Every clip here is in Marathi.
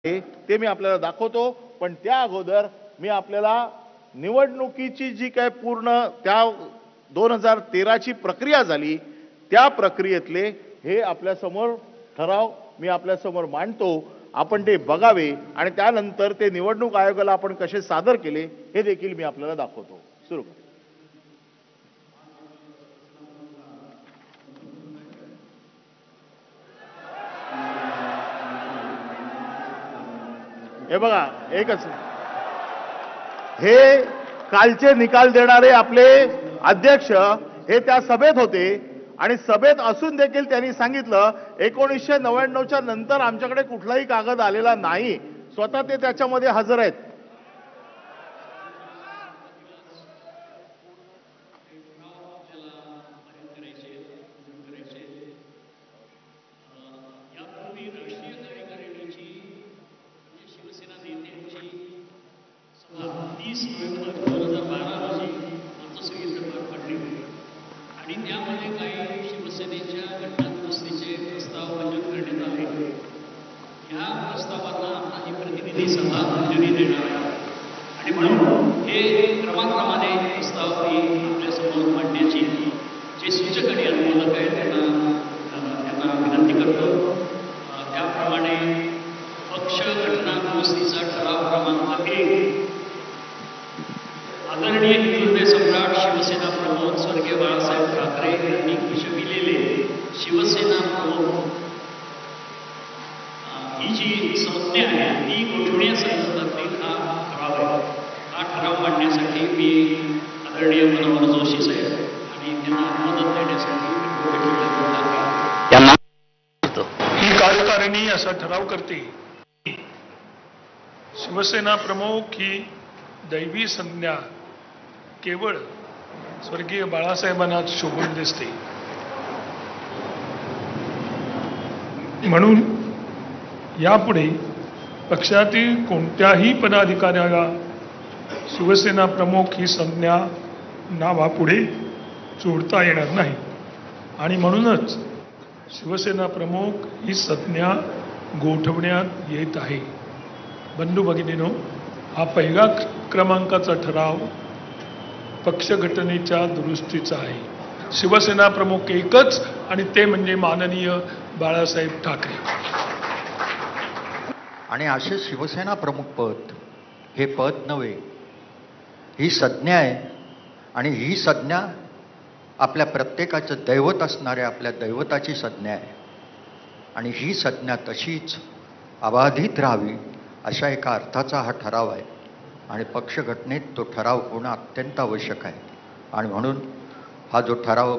ते मी आपल्याला दाखवतो. पण त्या अगोदर मी आपल्याला निवडणुकीची जी काय पूर्ण त्या 2013ची प्रक्रिया झाली त्या प्रक्रियेतले हे आपल्या समोर ठराव मी आपल्या समोर मांडतो. आपण ते बघावे आणि त्यानंतर ते निवडणूक आयोगाला आपण कसे सादर केले हे देखील मी आपल्याला दाखवतो. सुरू करा. हे बघा एकच हे कालचे निकाल देणारे आपले अध्यक्ष हे त्या सभेत होते आणि सभेत असून देखील त्यांनी सांगितलं 1999च्या नंतर आमच्याकडे कुठलाही कागद आलेला नाही. स्वतः ते त्याच्यामध्ये हजर आहेत. त्यामध्ये काही शिवसेनेच्या घटनादुरुस्तीचे प्रस्ताव मंजूर करण्यात आले. या प्रस्तावांना आम्ही प्रतिनिधी सभा मंजुरी देणार आहे आणि म्हणून हे क्रमाक्रमाने प्रस्ताव मी आपल्यासमोर मांडण्याची जे सूचक आणि अनुमोदक आहेत त्यांना विनंती करतो. त्याप्रमाणे पक्ष घटना दुरुस्तीचा ठराव क्रमांक 1 आदरणीय हिंदुत्व सम्राट शिवसेना प्रमुख स्वर्गीय बाळासाहेब ठाकरे यांनी घोषविलेले शिवसेना प्रमुख ही जी संज्ञा आहे ती गोठवण्यासंदर्भातील हा ठराव आहे. हा ठराव मांडण्यासाठी मी आदरणीय मनोहर जोशी साहेब आणि त्यांना अनुमोदन देण्यासाठी ही कार्यकारिणी असा ठराव करते. शिवसेना प्रमुख ही दैवी संज्ञा केवळ स्वर्गीय बाळासाहेबांना शोभून दिसते. म्हणून यापुढे पक्षातील कोणत्याही पदाधिकाऱ्याला शिवसेना प्रमुख ही संज्ञा नावापुढे जोडता येणार नाही आणि म्हणूनच शिवसेना प्रमुख ही संज्ञा गोठवण्यात येत आहे. बंधू भगिनींनो, हा पहिला क्रमांकाचा ठराव पक्ष घटनेच्या दुरुस्तीचा आहे. शिवसेना प्रमुख एकच आणि ते म्हणजे माननीय बाळासाहेब ठाकरे. आणि असे शिवसेना प्रमुख पद हे पद नव्हे, ही संज्ञा आहे आणि ही संज्ञा आपल्या प्रत्येकाचं दैवत असणाऱ्या आपल्या दैवताची संज्ञा आहे आणि ही संज्ञा तशीच अबाधित राहावी अशा एका अर्थाचा हा ठराव आहे आणि पक्ष घटनेत तो ठराव होणं अत्यंत आवश्यक आहे. आणि म्हणून हा जो ठराव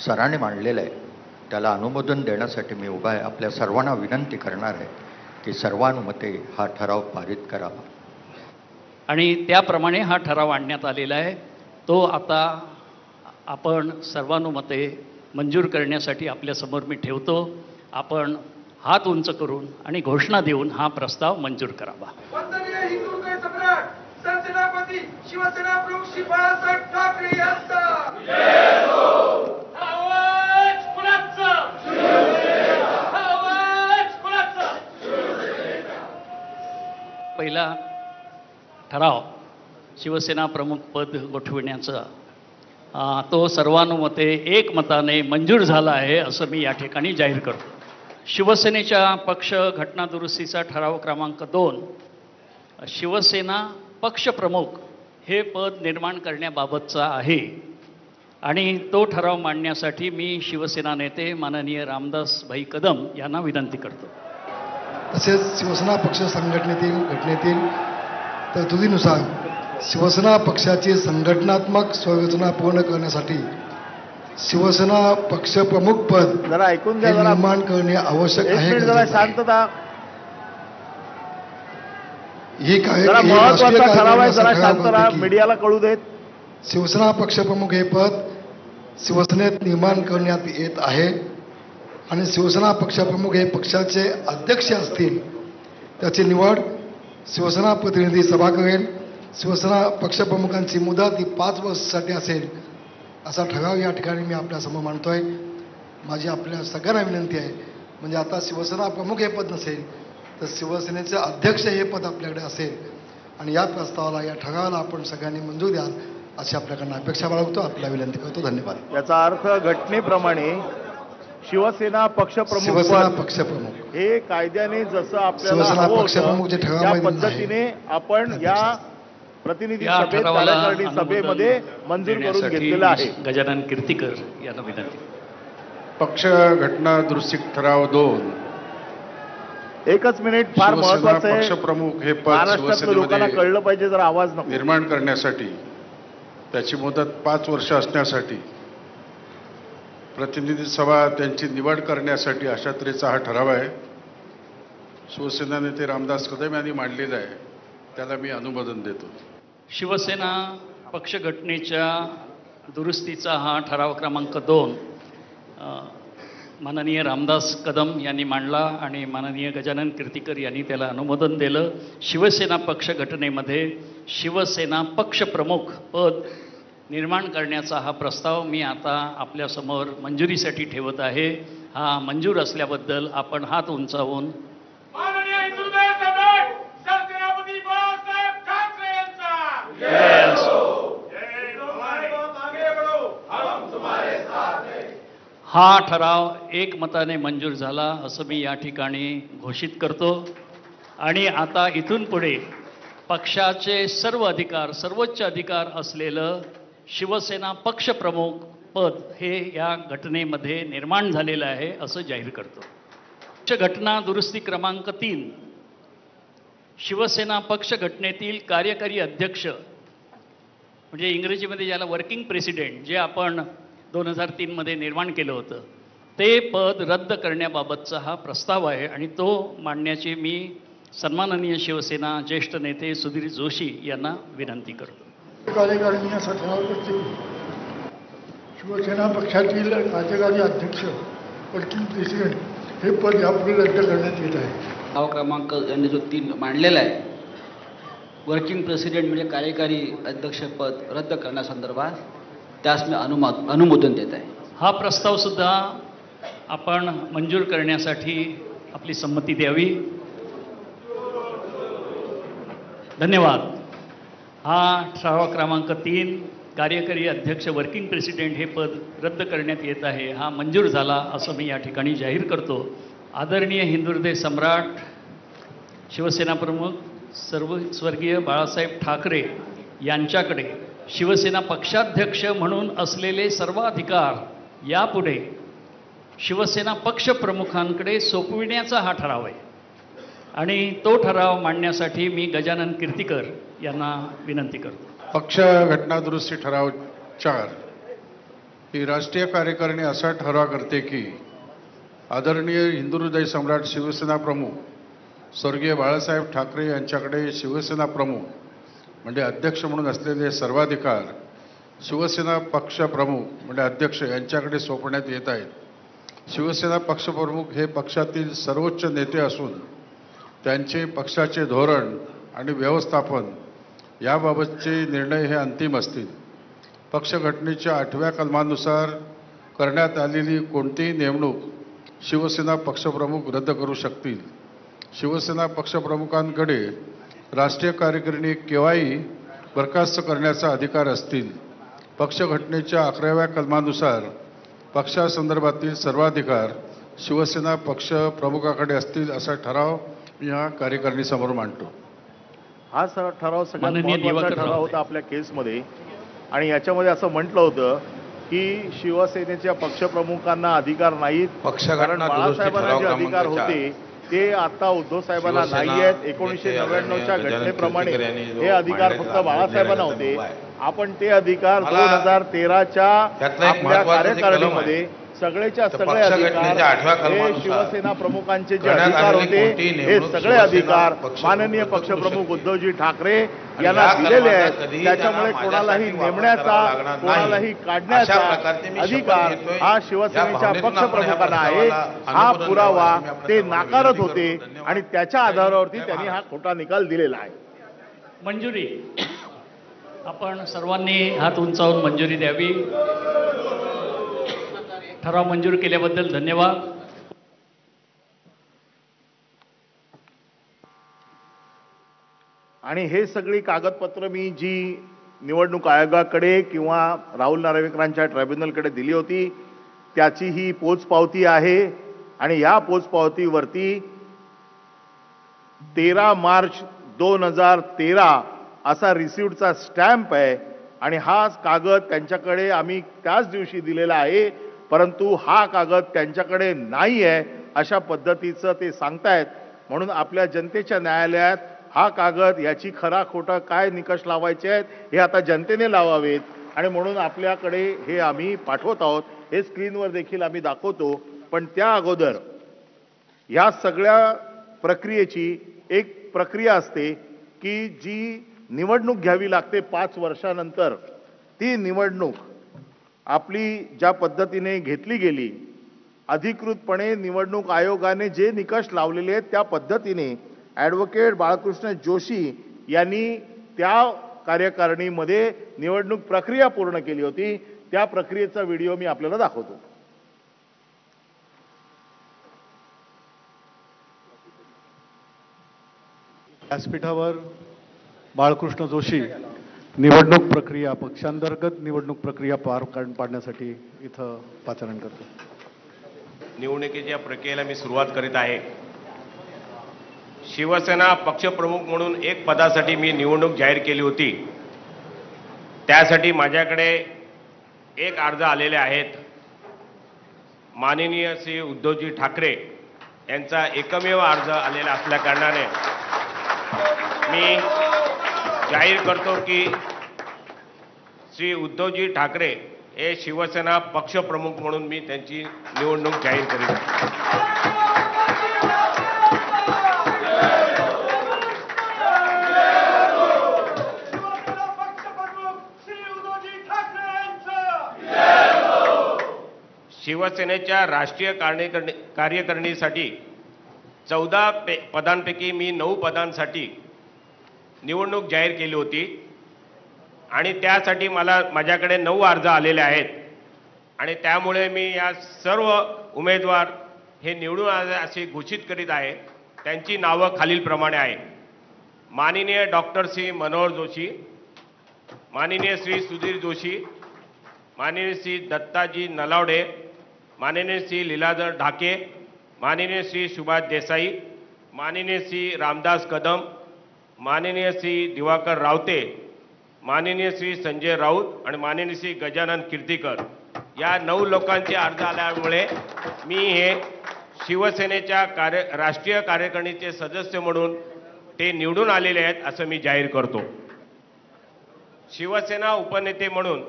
सरांनी मांडलेला आहे त्याला अनुमोदन देण्यासाठी मी उभा आहे. आपल्या सर्वांना विनंती करणार आहे की सर्वानुमते हा ठराव पारित करावा. आणि त्याप्रमाणे हा ठराव आणण्यात आलेला आहे. तो आता आपण सर्वानुमते मंजूर करण्यासाठी आपल्यासमोर मी ठेवतो. आपण हात उंच करून आणि घोषणा देऊन हा प्रस्ताव मंजूर करावा. वंदनीय हिंदुत्व सम्राट सरसेनापती शिवसेना प्रमुख श्री बाळासाहेब ठाकरे यांचा जय हो. आवाज कुणाचा? शिवसेनेचा. आवाज कुणाचा? शिवसेनेचा. पहिला ठराव शिवसेना प्रमुख पद गोठविण्याचा तो सर्वानुमते एकमताने मंजूर झाला आहे असं मी या ठिकाणी जाहीर करतो. शिवसेनेच्या पक्ष घटना दुरुस्तीचा ठराव क्रमांक 2 शिवसेना पक्षप्रमुख हे पद निर्माण करण्याबाबतचा आहे आणि तो ठराव मांडण्यासाठी मी शिवसेना नेते माननीय रामदास भाई कदम यांना विनंती करतो. तसेच शिवसेना पक्ष संघटनेतील घटनेतील तरतुदीनुसार शिवसेना पक्षाची संघटनात्मक संरचना पूर्ण करण्यासाठी शिवसेना पक्ष प्रमुख पद जरा ऐकून घ्या. निर्माण करणे आवश्यक आहे. जरा शांतता. ही जरा महत्त्वाचा ठराव आहे. जरा शांत राहा. मीडियाला कळू देत. शिवसेना पक्षप्रमुख हे पद शिवसेनेत निर्माण करण्यात येत आहे आणि शिवसेना पक्षप्रमुख हे पक्षाचे अध्यक्ष असतील. त्याची निवड शिवसेना प्रतिनिधी सभा करेल. शिवसेना पक्षप्रमुखांची मुदत ही 5 वर्षासाठी असेल असा ठराव या ठिकाणी मी आपल्यासमोर मांडतोय. माझी आपल्या सगळ्यांना विनंती आहे म्हणजे आता शिवसेना प्रमुख हे पद नसेल तर शिवसेनेचे अध्यक्ष हे पद आपल्याकडे असेल आणि या प्रस्तावाला या ठरावाला आपण सगळ्यांनी मंजूर द्याल अशी आपल्याकडनं अपेक्षा बाळगतो. आपल्याला विनंती करतो. धन्यवाद. याचा अर्थ घटनेप्रमाणे शिवसेना पक्षप्रमुख शिवसेना पद पक्षप्रमुख हे कायद्याने जसं आपल्याला शिवसेना हवं पक्षप्रमुख जे होतं, ठरावामध्ये त्या आहे. पद्धतीने आपण या प्रतिनिधी या सभेत ठरावाला कार्यकारिणी अनुमोदन सभेमध्ये मंजूर करून देण्यासाठी घेतलेलं आहे. गजानन कीर्तीकर यांना विनंती. पक्ष घटना दुरुस्ती ठराव 2 एकच मिनिट फार शिवसेना महत्वाचं आहे. पक्षप्रमुख हे पद महाराष्ट्रातल्या लोकांना शिवसेनेमध्ये कळलं पाहिजे, जरा आवाज नको. निर्माण करण्यासाठी त्याची मुदत 5 वर्ष असण्यासाठी प्रतिनिधी सभा त्यांची निवड करण्यासाठी अशा तऱ्हेचा हा ठराव आहे. शिवसेना नेते रामदास कदम यांनी मांडलेला आहे. त्याला मी अनुमोदन देतो. शिवसेना पक्ष घटनेच्या दुरुस्तीचा हा ठराव क्रमांक 2 माननीय रामदास कदम यांनी मांडला आणि माननीय गजानन कीर्तीकर यांनी त्याला अनुमोदन दिलं. शिवसेना पक्ष घटनेमध्ये शिवसेना पक्षप्रमुख पद निर्माण करण्याचा हा प्रस्ताव मी आता आपल्यासमोर मंजुरीसाठी ठेवत आहे. हा मंजूर असल्याबद्दल आपण हात उंचावून माननीय हिंदुत्व सम्राट सरसेनापती बाळासाहेब ठाकरे यांचा हा ठराव एकमताने मंजूर झाला असं मी या ठिकाणी घोषित करतो. आणि आता इथून पुढे पक्षाचे सर्व अधिकार, सर्वोच्च अधिकार असलेलं शिवसेना पक्षप्रमुख पद हे या घटनेमध्ये निर्माण झालेलं आहे असं जाहीर करतो. पक्ष घटना दुरुस्ती क्रमांक 3 शिवसेना पक्ष घटनेतील कार्यकारी अध्यक्ष म्हणजे इंग्रजीमध्ये ज्याला वर्किंग प्रेसिडेंट जे आपण 2003 मध्ये निर्माण केलं होतं ते पद रद्द करण्याबाबतचा हा प्रस्ताव आहे आणि तो मांडण्याची मी सन्माननीय शिवसेना ज्येष्ठ नेते सुधीर जोशी यांना विनंती करतो. कार्यकारिणी असा ठराव करते की शिवसेना पक्षातील कार्यकारी अध्यक्ष वर्किंग प्रेसिडेंट हे पद यापुढे रद्द करण्यात येत आहे. ठराव क्रमांक यांनी जो 3 मांडलेला आहे वर्किंग प्रेसिडेंट म्हणजे कार्यकारी अध्यक्षपद रद्द करण्यासंदर्भात त्यास मी अनुमोदन देत आहे. हा प्रस्ताव सुद्धा आपण मंजूर करण्यासाठी आपली संमती द्यावी. धन्यवाद. हा ठराव क्रमांक 3 कार्यकारी अध्यक्ष वर्किंग प्रेसिडेंट हे पद रद्द करण्यात येत आहे हा मंजूर झाला असं मी या ठिकाणी जाहीर करतो. आदरणीय हिंदुहृदय सम्राट शिवसेना प्रमुख स्वर्गीय बाळासाहेब ठाकरे यांच्याकडे शिवसेना पक्षाध्यक्ष म्हणून असलेले सर्व अधिकार यापुढे शिवसेना पक्षप्रमुखांकडे सोपविण्याचा हा ठराव आहे आणि तो ठराव मांडण्यासाठी मी गजानन कीर्तीकर यांना विनंती करतो. पक्ष घटना दुरुस्ती ठराव 4 ही राष्ट्रीय कार्यकारिणी असा ठराव करते की आदरणीय हिंदू हृदय सम्राट शिवसेना प्रमुख स्वर्गीय बाळासाहेब ठाकरे यांच्याकडे शिवसेना प्रमुख म्हणजे अध्यक्ष म्हणून असलेले सर्वाधिकार शिवसेना पक्षप्रमुख म्हणजे अध्यक्ष यांच्याकडे सोपवण्यात येत आहेत. शिवसेना पक्षप्रमुख हे पक्षातील सर्वोच्च नेते असून त्यांचे पक्षाचे धोरण आणि व्यवस्थापन याबाबतचे निर्णय हे अंतिम असतील. पक्षघटनेच्या 8व्या कलमानुसार करण्यात आलेली कोणतीही नेमणूक शिवसेना पक्षप्रमुख रद्द करू शकतील. शिवसेना पक्षप्रमुखांकडे राष्ट्रीय कार्यकारिणी केव्हाही बरखास्त करण्याचा अधिकार असतील. पक्षघटनेच्या 11व्या कलमानुसार पक्षासंदर्भातील सर्वाधिकार शिवसेना पक्षप्रमुखाकडे असतील असा ठराव या कार्यकारिणीसमोर मांडतो. हा ठराव सगळ्यात माननीय महत्त्वाचा दिवाकर ठराव रावते. होता आपल्या केसमध्ये आणि याच्यामध्ये असं म्हटलं होतं की शिवसेनेच्या पक्षप्रमुखांना अधिकार नाहीत कारण बाळासाहेबांना जे अधिकार होते ते आता उद्धव साहेबांना नाही आहेत. 1999च्या घटनेप्रमाणे हे अधिकार फक्त बाळासाहेबांना होते. आपण ते अधिकार 2013च्या आपल्या कार्यकारिणीमध्ये सगळेच्या सगळे अधिकार हे शिवसेना प्रमुखांचे जे अधिकार होते हे सगळे अधिकार माननीय पक्षप्रमुख उद्धवजी ठाकरे यांना दिलेले आहेत. त्याच्यामुळे कोणालाही नेमण्याचा कोणालाही काढण्याचा अधिकार हा शिवसेनेच्या पक्षप्रमुखांना आहे. हा पुरावा ते नाकारत होते आणि त्याच्या आधारावरती त्यांनी हा खोटा निकाल दिलेला आहे. मंजुरी आपण सर्वांनी हात उंचावून मंजुरी द्यावी. ठराव मंजूर केल्याबद्दल धन्यवाद. आणि हे सगळी कागदपत्र मी जी निवडणूक आयोगाकडे किंवा राहुल नार्वेकरांच्या ट्रायब्युनलकडे दिली होती त्याची ही पोचपावती आहे आणि या पोचपावतीवरती 13 मार्च 2013 असा रिसिव्हचा स्टॅम्प आहे आणि हा कागद त्यांच्याकडे आम्ही त्याच दिवशी दिलेला आहे, परंतु हा कागद त्यांच्याकडे नाही आहे अशा पद्धतीचं ते सांगतायत. म्हणून आपल्या जनतेच्या न्यायालयात हा कागद याची खरा खोटा काय निकष लावायचे आहेत हे आता जनतेने लावावेत आणि म्हणून आपल्याकडे हे आम्ही पाठवत आहोत. हे स्क्रीनवर देखील आम्ही दाखवतो. पण त्या अगोदर या सगळ्या प्रक्रियेची एक प्रक्रिया असते की जी निवडणूक घ्यावी लागते 5 वर्षानंतर. ती निवडणूक आपली ज्या पद्धतीने घेतली गेली, अधिकृतपणे निवडणूक आयोगाने जे निकष लावलेले आहेत त्या पद्धतीने ॲडव्होकेट बाळकृष्ण जोशी यांनी त्या कार्यकारिणीमध्ये निवडणूक प्रक्रिया पूर्ण केली होती. त्या प्रक्रियेचा व्हिडिओ मी आपल्याला दाखवतो. व्यासपीठावर बाळकृष्ण जोशी निवडणूक प्रक्रिया, पक्षांतर्गत निवडणूक प्रक्रिया पार पाडण्यासाठी इथं पाचारण करतो. निवडणुकीच्या प्रक्रियेला मी सुरुवात करीत आहे. शिवसेना पक्षप्रमुख म्हणून एक पदासाठी मी निवडणूक जाहीर केली होती. त्यासाठी माझ्याकडे एक अर्ज आलेले आहेत. माननीय श्री उद्धवजी ठाकरे यांचा एकमेव अर्ज आलेला असल्या कारणाने मी जाहीर करतो की श्री उद्धवजी ठाकरे हे शिवसेना पक्षप्रमुख म्हणून मी त्यांची निवडणूक जाहीर करीत आहे. शिवसेनेच्या राष्ट्रीय कार्यकारिणीसाठी 14 पदांपैकी मी 9 पदांसाठी निवडणूक जाहीर केली होती आणि त्यासाठी माझ्याकडे 9 अर्ज आलेले आहेत आणि त्यामुळे मी या सर्व उमेदवार हे निवडून आले असे घोषित करीत आहे. त्यांची नावं खालीलप्रमाणे आहे. माननीय डॉक्टर श्री मनोहर जोशी, माननीय श्री सुधीर जोशी, माननीय श्री दत्ताजी नलावडे, माननीय श्री लीलाधर ढाके, माननीय श्री सुभाष देसाई, माननीय श्री रामदास कदम, माननीय श्री दिवाकर रावते, माननीय श्री संजय राऊत आणि माननीय श्री गजानन कीर्तीकर या 9 लोकांचे अर्ज आल्यामुळे मी हे शिवसेनेच्या राष्ट्रीय कार्यकारिणीचे सदस्य म्हणून ते निवडून आलेले आहेत असं मी जाहीर करतो. शिवसेना उपनेते म्हणून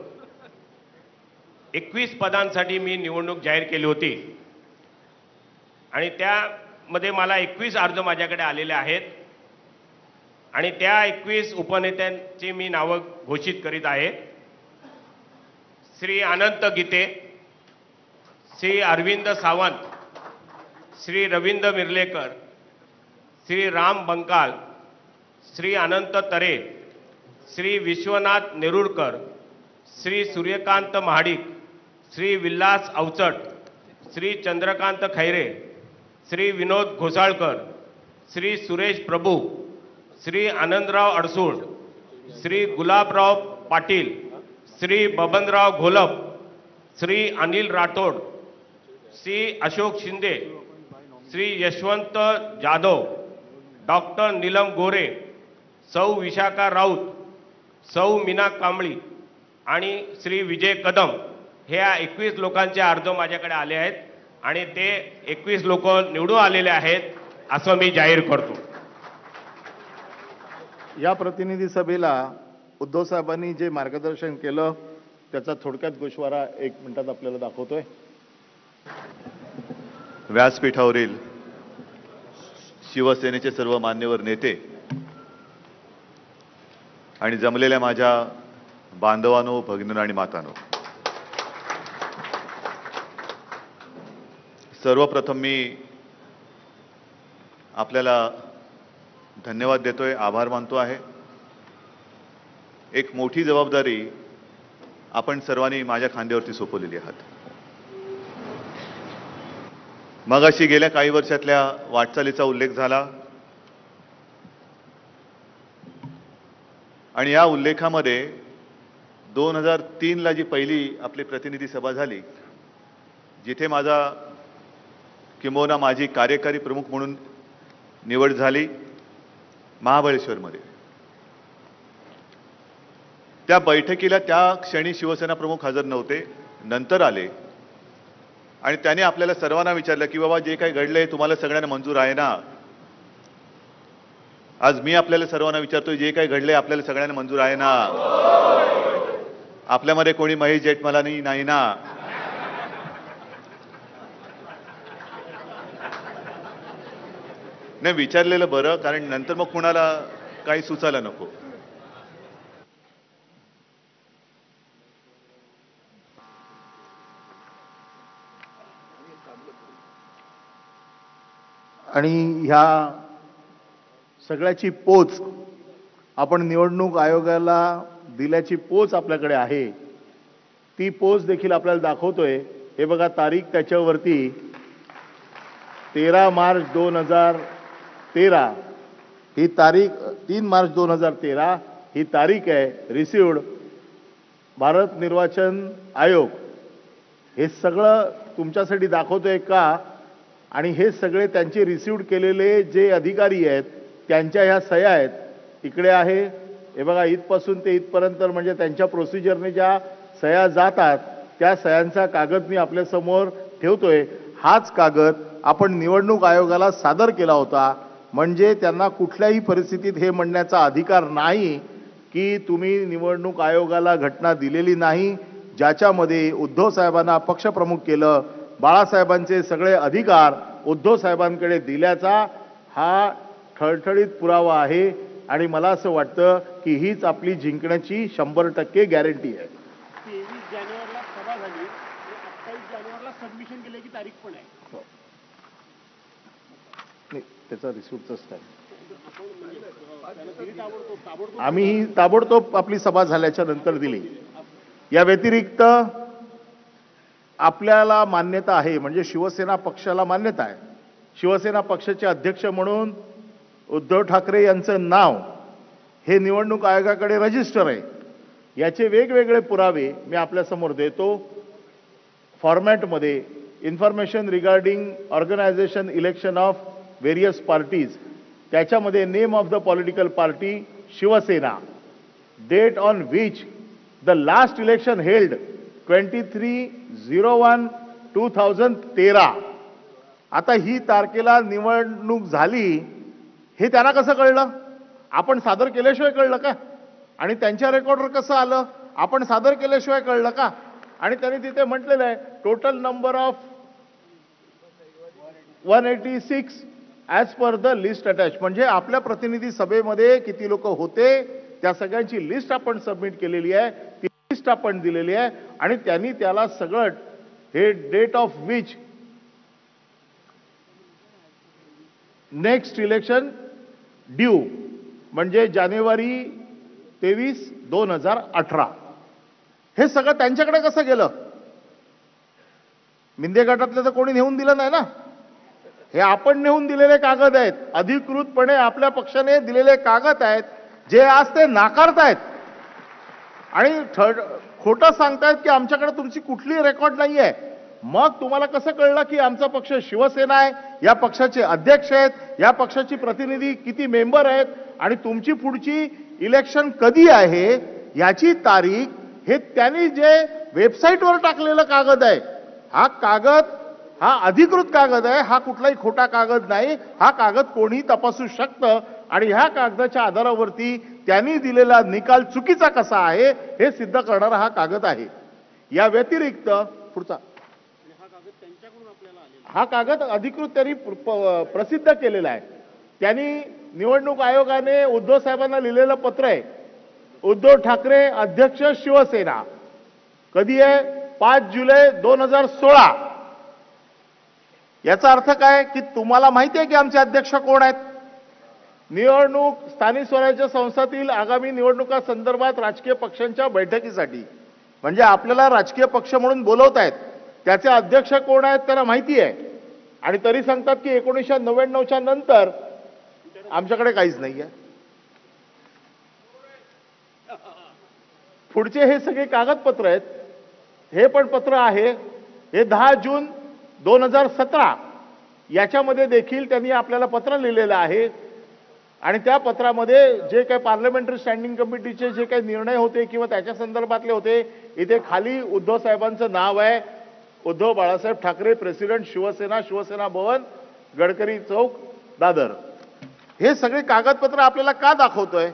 21 पदांसाठी मी निवडणूक जाहीर केली होती आणि त्यामध्ये मला 21 अर्ज माझ्याकडे आलेले आहेत आणि त्या 21 उपनेत्यांची मी नावं घोषित करीत आहे. श्री अनंत गीते, श्री अरविंद सावंत, श्री रवींद्र मिर्लेकर, श्री राम बंकाल, श्री अनंत तरे, श्री विश्वनाथ नेरुरकर, श्री सूर्यकांत महाडिक, श्री विलास अवचट, श्री चंद्रकांत खैरे, श्री विनोद घोसाळकर, श्री सुरेश प्रभू, श्री आनंदराव अडसूळ, श्री गुलाबराव पाटील, श्री बबनराव घोलप, श्री अनिल राठोड, श्री अशोक शिंदे, श्री यशवंत जाधव, डॉक्टर नीलम गोरे, सौ विशाखा राऊत, सौ मीना कांबळी आणि श्री विजय कदम ह्या 21 लोकांचे अर्ज माझ्याकडे आले आहेत आणि ते 21 लोक निवडून आलेले आहेत असं मी जाहीर करतो. या प्रतिनिधी सभेला उद्धव साहेबांनी जे मार्गदर्शन केलं त्याचा थोडक्यात गोषवारा 1 मिनिटात आपल्याला दाखवतोय. व्यासपीठावरील शिवसेनेचे सर्व मान्यवर नेते आणि जमलेल्या माझ्या बांधवांनो, भगिनींनो आणि मातांनो, सर्वप्रथम मी आपल्याला धन्यवाद देतोय, आभार मानतो आहे. एक मोठी जबाबदारी आपण सर्वांनी माझ्या खांद्यावरती सोपवलेली आहात. मगाशी गेल्या काही वर्षातल्या वाटचालीचा उल्लेख झाला. आणि या उल्लेखामध्ये 2003ला जी पहिली आपली प्रतिनिधी सभा झाली, जिथे माझा किंबहुना माझी कार्यकारी प्रमुख म्हणून निवड झाली महाबळेश्वरमध्ये, त्या बैठकीला त्या क्षणी शिवसेना प्रमुख हजर नव्हते, नंतर आले आणि त्याने आपल्याला सर्वांना विचारलं की बाबा जे काही घडलंय तुम्हाला सगळ्यांना मंजूर आहे ना? आज मी आपल्याला सर्वांना विचारतोय, जे काही घडलंय आपल्याला सगळ्यांना मंजूर आहे ना? आपल्यामध्ये कोणी महेश जेठमलानी नाही ना? नाही, विचारलेलं बरं, कारण नंतर मग कुणाला काही सुचायला नको. आणि ह्या सगळ्याची पोच आपण निवडणूक आयोगाला दिल्याची पोच आपल्याकडे आहे. ती पोच देखील आपल्याला दाखवतोय. हे बघा, तारीख त्याच्यावरती 13 मार्च 2013 ही तारीख, 3 मार्च 2013 ही तारीख आहे. रिसिव्ड भारत निर्वाचन आयोग. हे सगळं तुमच्यासाठी दाखवतोय का? आणि हे सगळे त्यांचे रिसिव्ड केलेले जे अधिकारी आहेत त्यांच्या ह्या सह्या आहेत. इकडे आहे, हे बघा, इथपासून ते इथपर्यंत म्हणजे त्यांच्या प्रोसिजरने ज्या सह्या जातात त्या सह्यांचा कागद मी आपल्यासमोर ठेवतोय. हाच कागद आपण निवडणूक आयोगाला सादर केला होता. म्हणजे त्यांना कुठल्याही परिस्थितीत हे म्हणण्याचा अधिकार नाही की तुम्ही निवडणूक आयोगाला घटना दिलेली नाही, ज्याच्यामध्ये उद्धव साहेबांना पक्षप्रमुख केलं, बाळासाहेबांचे सगळे अधिकार उद्धव साहेबांकडे दिल्याचा हा ठळठळीत पुरावा आहे. आणि मला असं वाटतं की हीच आपली जिंकण्याची 100% गॅरंटी आहे. 23 जानेवारीला सभा झाली, 28 जानेवारीला सबमिशन केल्याची तारीख पण आहे. नाही, त्याचा रिसिव्हच आहे. आम्ही ही ताबडतोब आपली सभा झाल्याच्या नंतर दिली. या व्यतिरिक्त आपल्याला मान्यता आहे, म्हणजे शिवसेना पक्षाला मान्यता आहे. शिवसेना पक्षाचे अध्यक्ष म्हणून उद्धव ठाकरे यांचं नाव हे निवडणूक आयोगाकडे रजिस्टर आहे. याचे वेगवेगळे पुरावे मी आपल्यासमोर देतो. फॉर्मॅटमध्ये information regarding organisation election of various parties, त्याच्यामध्ये name of the political party Shivsena, date on which the last election held 23/01/2013. आता ही तारखेला निवडणूक झाली हे त्यांना कसं कळलं? आपण सादर केल्याशिवाय कळलं का? आणि त्यांच्या रेकॉर्डवर कसं आलं? आपण सादर केल्याशिवाय कळलं का? आणि त्यांनी तिथे म्हटलेलं आहे total number of 186 as per the list attach. म्हणजे आपल्या प्रतिनिधी सभेमध्ये किती लोक होते त्या सगळ्यांची लिस्ट आपण सबमिट केलेली आहे, ती लिस्ट आपण दिलेली आहे. आणि त्यांनी त्याला सगळं हे date of which next election due म्हणजे जानेवारी 23, 2018 हे सगळं त्यांच्याकडे कसं गेलं? मिंदे गटातले तर कोणी नेऊन दिलं नाही ना. हे आपण नेऊन दिलेले कागद आहेत, अधिकृतपणे आपल्या पक्षाने दिलेले कागद आहेत, जे आज ते नाकारतायत आणि खोटं सांगतायत की आमच्याकडे तुमची कुठलीही रेकॉर्ड नाही आहे. मग तुम्हाला कसं कळलं की आमचा पक्ष शिवसेना आहे, या पक्षाचे अध्यक्ष आहेत, या पक्षाची प्रतिनिधी किती मेंबर आहेत आणि तुमची पुढची इलेक्शन कधी आहे याची तारीख हे त्यांनी जे वेबसाईटवर टाकलेलं कागद आहे, हा कागद हा अधिकृत कागद आहे, हा कुठलाही खोटा कागद नाही. हा कागद कोणी तपासू शकतं आणि ह्या कागदाच्या आधारावरती त्यांनी दिलेला निकाल चुकीचा कसा आहे हे सिद्ध करणारा हा कागद आहे. या व्यतिरिक्त पुढचा हा कागद अधिकृत त्यांनी प्रसिद्ध केलेला आहे. त्यांनी निवडणूक आयोगाने उद्धव साहेबांना लिहिलेलं पत्र आहे, उद्धव ठाकरे अध्यक्ष शिवसेना. कधी आहे? 5 जुलै 2016. याचा अर्थ काय की तुम्हाला माहिती आहे की आमचे अध्यक्ष कोण आहेत? निवडणूक स्थानिक स्वराज्य संस्थातील आगामी निवडणुका संदर्भात राजकीय पक्षांच्या बैठकीसाठी म्हणजे आपल्याला राजकीय पक्ष म्हणून बोलवत आहेत, त्याचे अध्यक्ष कोण आहेत त्यांना माहिती आहे. आणि तरी सांगतात की 1999च्या नंतर आमच्याकडे काहीच नाही आहे. पुढचे हे सगळे कागदपत्र आहेत. हे पण पत्र आहे, हे 10 जून 2017 याच्यामध्ये देखील त्यांनी आपल्याला पत्र लिहिलेलं आहे. आणि त्या पत्रामध्ये जे काही पार्लमेंटरी स्टँडिंग कमिटीचे जे काही निर्णय होते किंवा त्याच्या संदर्भातले होते, इथे खाली उद्धव साहेबांचं नाव आहे, उद्धव बाळासाहेब ठाकरे, प्रेसिडेंट शिवसेना, शिवसेना भवन, गडकरी चौक, दादर. हे सगळे कागदपत्र आपल्याला का दाखवतोय?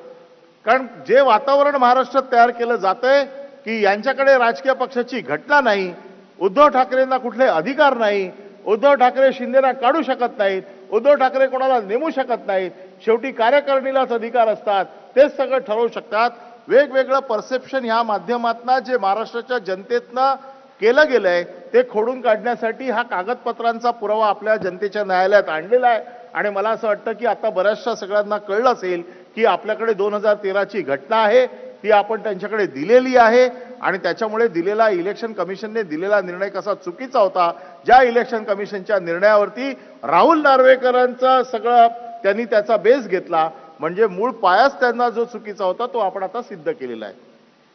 कारण जे वातावरण महाराष्ट्रात तयार केलं जातंय की यांच्याकडे राजकीय पक्षाची घटना नाही, उद्धव ठाकरेंना कुठले अधिकार नाही, उद्धव ठाकरे शिंदेना काढू शकत नाहीत, उद्धव ठाकरे कोणाला नेमू शकत नाहीत, शेवटी कार्यकारिणीलाच अधिकार असतात, तेच सगळं ठरवू शकतात. वेगवेगळं परसेप्शन ह्या माध्यमातनं जे महाराष्ट्राच्या जनतेतनं केलं गेलंय ते खोडून काढण्यासाठी हा कागदपत्रांचा पुरावा आपल्या जनतेच्या न्यायालयात आणलेला आहे. आणि मला असं वाटतं की आता बऱ्याचशा सगळ्यांना कळलं असेल की आपल्याकडे 2013ची घटना आहे, ती आपण त्यांच्याकडे दिलेली आहे आणि त्याच्यामुळे दिलेला इलेक्शन कमिशनने दिलेला निर्णय कसा चुकीचा होता. ज्या इलेक्शन कमिशनच्या निर्णयावरती राहुल नार्वेकरांचा सगळं त्यांनी त्याचा बेस घेतला, म्हणजे मूळ पायाच त्यांना जो चुकीचा होता तो आपण आता सिद्ध केलेला आहे.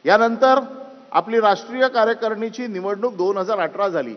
यानंतर आपली राष्ट्रीय कार्यकारिणीची निवडणूक 2018 झाली.